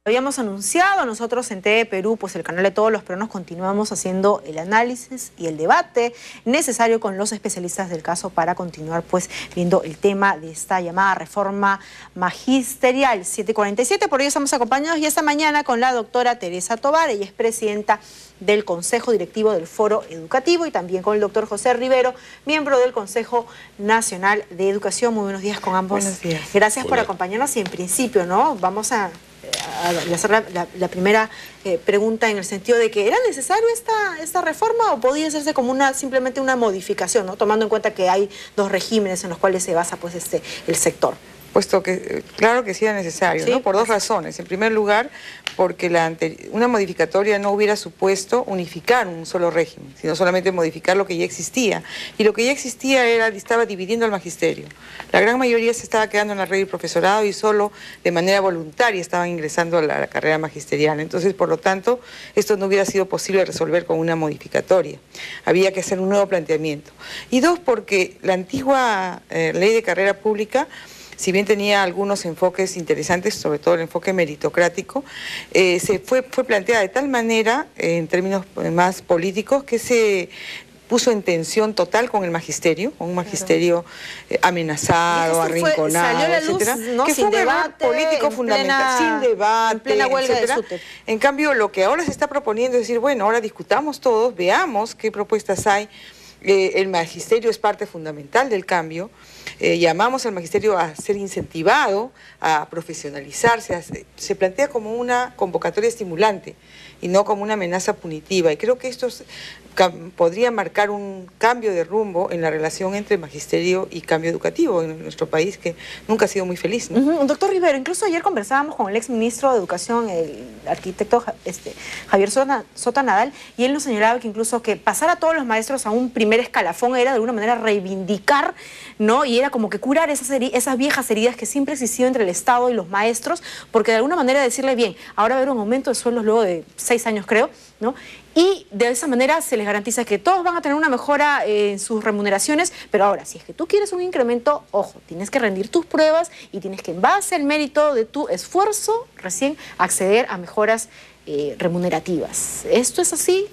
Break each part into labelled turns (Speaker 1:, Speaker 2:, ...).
Speaker 1: Habíamos anunciado nosotros en TV Perú, pues el canal de todos los peruanos, continuamos haciendo el análisis y el debate necesario con los especialistas del caso para continuar pues viendo el tema de esta llamada reforma magisterial 747. Por ello estamos acompañados y esta mañana con la doctora Teresa Tovar, ella es presidenta del Consejo Directivo del Foro Educativo, y también con el doctor José Rivero, miembro del Consejo Nacional de Educación. Muy buenos días con ambos.
Speaker 2: Buenos días.
Speaker 1: Gracias por acompañarnos y en principio, ¿no? Vamos a hacer la primera pregunta en el sentido de que ¿era necesario esta reforma o podía hacerse como simplemente una modificación, ¿no? Tomando en cuenta que hay dos regímenes en los cuales se basa pues el sector?
Speaker 2: Puesto que, claro que sí era necesario, ¿sí? ¿No? Por dos razones. En primer lugar, porque una modificatoria no hubiera supuesto unificar un solo régimen, sino solamente modificar lo que ya existía. Y lo que ya existía estaba dividiendo al magisterio. La gran mayoría se estaba quedando en la red del profesorado y solo de manera voluntaria estaban ingresando a la carrera magisterial. Entonces, por lo tanto, esto no hubiera sido posible resolver con una modificatoria. Había que hacer un nuevo planteamiento. Y dos, porque la antigua ley de carrera pública, si bien tenía algunos enfoques interesantes, sobre todo el enfoque meritocrático, fue planteada de tal manera, en términos más políticos, que se puso en tensión total con el magisterio, un magisterio amenazado, arrinconado,
Speaker 1: salió a la luz,
Speaker 2: etcétera,
Speaker 1: ¿no?
Speaker 2: que fue un error político fundamental, sin debate,
Speaker 1: en plena huelga
Speaker 2: etcétera.
Speaker 1: de SUTEP.
Speaker 2: En cambio, lo que ahora se está proponiendo es decir, bueno, ahora discutamos todos, veamos qué propuestas hay. El magisterio es parte fundamental del cambio. Llamamos al magisterio a ser incentivado, a profesionalizarse, se plantea como una convocatoria estimulante y no como una amenaza punitiva. Y creo que esto podría marcar un cambio de rumbo en la relación entre magisterio y cambio educativo en nuestro país, que nunca ha sido muy feliz, ¿no?
Speaker 1: Doctor Rivero, incluso ayer conversábamos con el exministro de Educación, el arquitecto Javier Sota Nadal, y él nos señalaba que incluso que pasar a todos los maestros a un primer escalafón era de alguna manera reivindicar, ¿no? Y era como que curar esas viejas heridas que siempre existió entre el Estado y los maestros, porque de alguna manera decirle, bien, ahora va a haber un aumento de sueldos luego de 6 años, creo, ¿no? Y de esa manera se les garantiza que todos van a tener una mejora en sus remuneraciones, pero ahora, si es que tú quieres un incremento, ojo, tienes que rendir tus pruebas y tienes que, en base al mérito de tu esfuerzo, recién acceder a mejoras remunerativas. ¿Esto es así?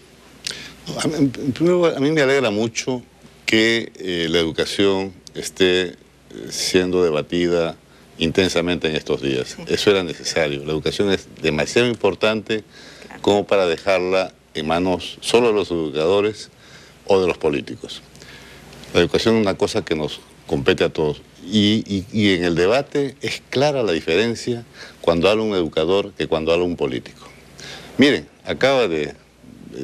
Speaker 3: En primer lugar, a mí me alegra mucho que la educación esté siendo debatida intensamente en estos días. Sí. Eso era necesario. La educación es demasiado importante como para dejarla en manos solo de los educadores o de los políticos. La educación es una cosa que nos compete a todos. Y en el debate es clara la diferencia cuando habla un educador que cuando habla un político. Miren, acaba de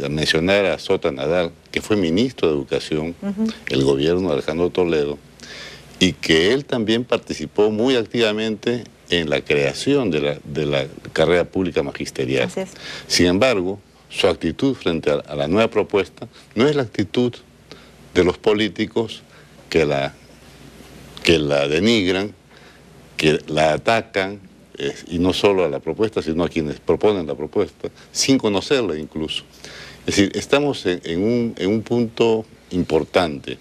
Speaker 3: mencionar a Sota Nadal, que fue ministro de Educación, el gobierno de Alejandro Toledo, y que él también participó muy activamente en la creación de la carrera pública magisterial. Sin embargo, su actitud frente a la nueva propuesta no es la actitud de los políticos que la denigran, que la atacan, y no solo a la propuesta, sino a quienes proponen la propuesta, sin conocerla incluso. Es decir, estamos en un punto importante.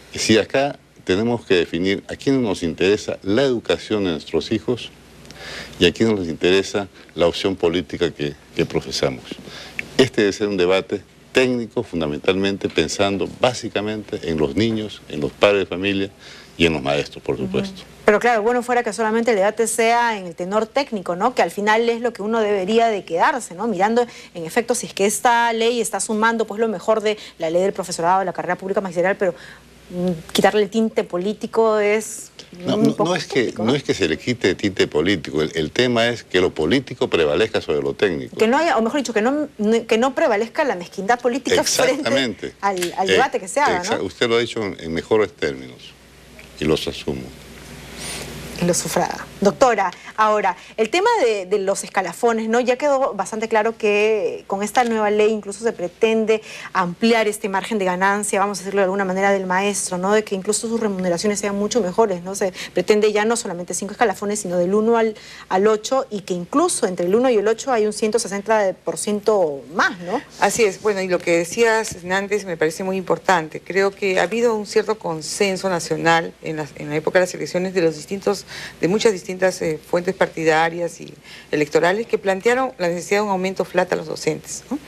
Speaker 3: Es decir, acá tenemos que definir a quiénes nos interesa la educación de nuestros hijos y a quiénes nos interesa la opción política que profesamos. Este debe ser un debate técnico, fundamentalmente pensando básicamente en los niños, en los padres de familia y en los maestros, por supuesto.
Speaker 1: Pero claro, bueno fuera que solamente el debate sea en el tenor técnico, ¿no? Que al final es lo que uno debería de quedarse, ¿no? Mirando, en efecto, si es que esta ley está sumando pues lo mejor de la ley del profesorado, de la carrera pública magisterial, pero quitarle el tinte político es
Speaker 3: no es que se le quite el tinte político, el tema es que lo político prevalezca sobre lo técnico.
Speaker 1: Que no haya, o mejor dicho, que no prevalezca la mezquindad política frente al debate que se haga, ¿no?
Speaker 3: Usted lo ha dicho en mejores términos y los asumo.
Speaker 1: Y lo sufraga. Doctora, ahora, el tema de los escalafones, ¿no? Ya quedó bastante claro que con esta nueva ley incluso se pretende ampliar este margen de ganancia, vamos a decirlo de alguna manera, del maestro, ¿no? De que incluso sus remuneraciones sean mucho mejores, ¿no? Se pretende ya no solamente 5 escalafones, sino del 1 al 8, y que incluso entre el 1 y el 8 hay un 160% más, ¿no?
Speaker 2: Así es. Bueno, y lo que decías antes me parece muy importante. Creo que ha habido un cierto consenso nacional en la época de las elecciones de los distintos de muchas distintas fuentes partidarias y electorales que plantearon la necesidad de un aumento flat a los docentes, ¿no?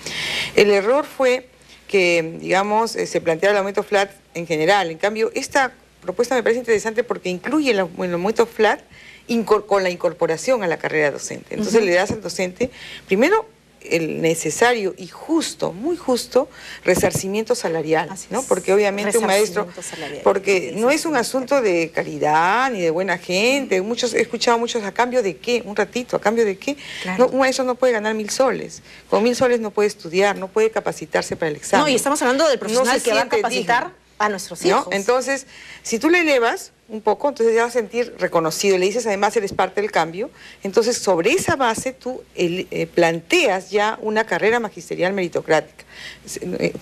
Speaker 2: El error fue que, digamos, se planteara el aumento flat en general. En cambio, esta propuesta me parece interesante porque incluye el aumento flat con la incorporación a la carrera docente. Entonces le das al docente, primero, el necesario y justo, muy justo, resarcimiento salarial, ¿no? Porque obviamente un maestro, porque no es un asunto de caridad ni de buena gente. He escuchado muchos, ¿a cambio de qué? Un ratito, ¿a cambio de qué? Claro. No, un maestro no puede ganar 1000 soles. Con 1000 soles no puede estudiar, no puede capacitarse para el examen.
Speaker 1: No, y estamos hablando del profesional que va a capacitar a nuestros hijos.
Speaker 2: ¿No? Entonces, si tú le elevas un poco, entonces ya vas a sentir reconocido, le dices además eres parte del cambio, entonces sobre esa base tú planteas ya una carrera magisterial meritocrática.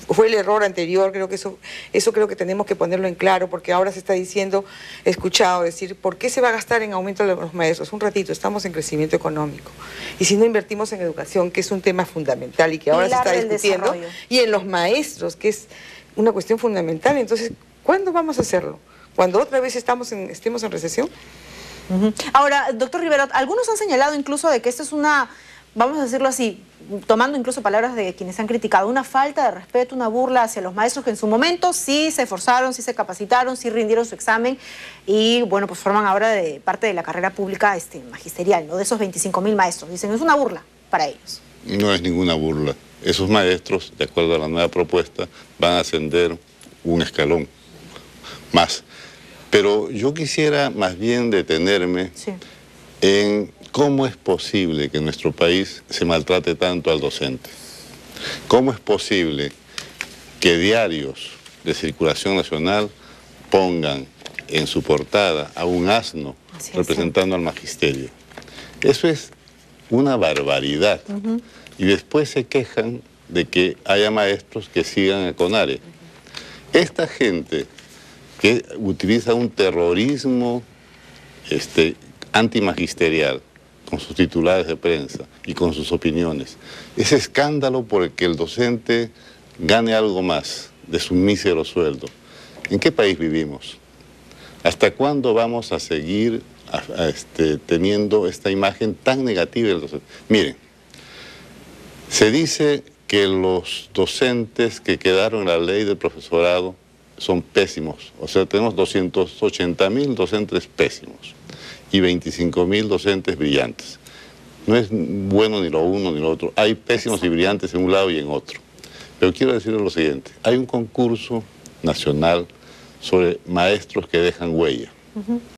Speaker 2: Fue el error anterior, creo que eso creo que tenemos que ponerlo en claro, porque ahora se está diciendo, he escuchado decir, ¿por qué se va a gastar en aumento de los maestros? Un ratito, estamos en crecimiento económico, y si no invertimos en educación, que es un tema fundamental y que ahora se está discutiendo, y en los maestros, que es una cuestión fundamental, entonces, ¿cuándo vamos a hacerlo? ¿Cuando otra vez estemos en recesión?
Speaker 1: Ahora, doctor Rivero, algunos han señalado incluso de que esto es una, vamos a decirlo así, tomando incluso palabras de quienes han criticado, una falta de respeto, una burla hacia los maestros que en su momento sí se esforzaron, sí se capacitaron, sí rindieron su examen y, bueno, pues forman ahora de parte de la carrera pública magisterial, ¿no? De esos 25.000 maestros. Dicen, es una burla para ellos.
Speaker 3: No es ninguna burla. Esos maestros, de acuerdo a la nueva propuesta, van a ascender un escalón más. Pero yo quisiera más bien detenerme en cómo es posible que en nuestro país se maltrate tanto al docente. ¿Cómo es posible que diarios de circulación nacional pongan en su portada a un asno representando al magisterio? Eso es una barbaridad. Y después se quejan de que haya maestros que sigan a CONARE. Esta gente que utiliza un terrorismo antimagisterial con sus titulares de prensa y con sus opiniones, es escándalo por el que el docente gane algo más de su mísero sueldo. ¿En qué país vivimos? ¿Hasta cuándo vamos a seguir teniendo esta imagen tan negativa del docente? Miren, se dice que los docentes que quedaron en la ley del profesorado son pésimos. O sea, tenemos 280.000 docentes pésimos y 25.000 docentes brillantes. No es bueno ni lo uno ni lo otro. Hay pésimos y brillantes en un lado y en otro. Pero quiero decirles lo siguiente. Hay un concurso nacional sobre maestros que dejan huella.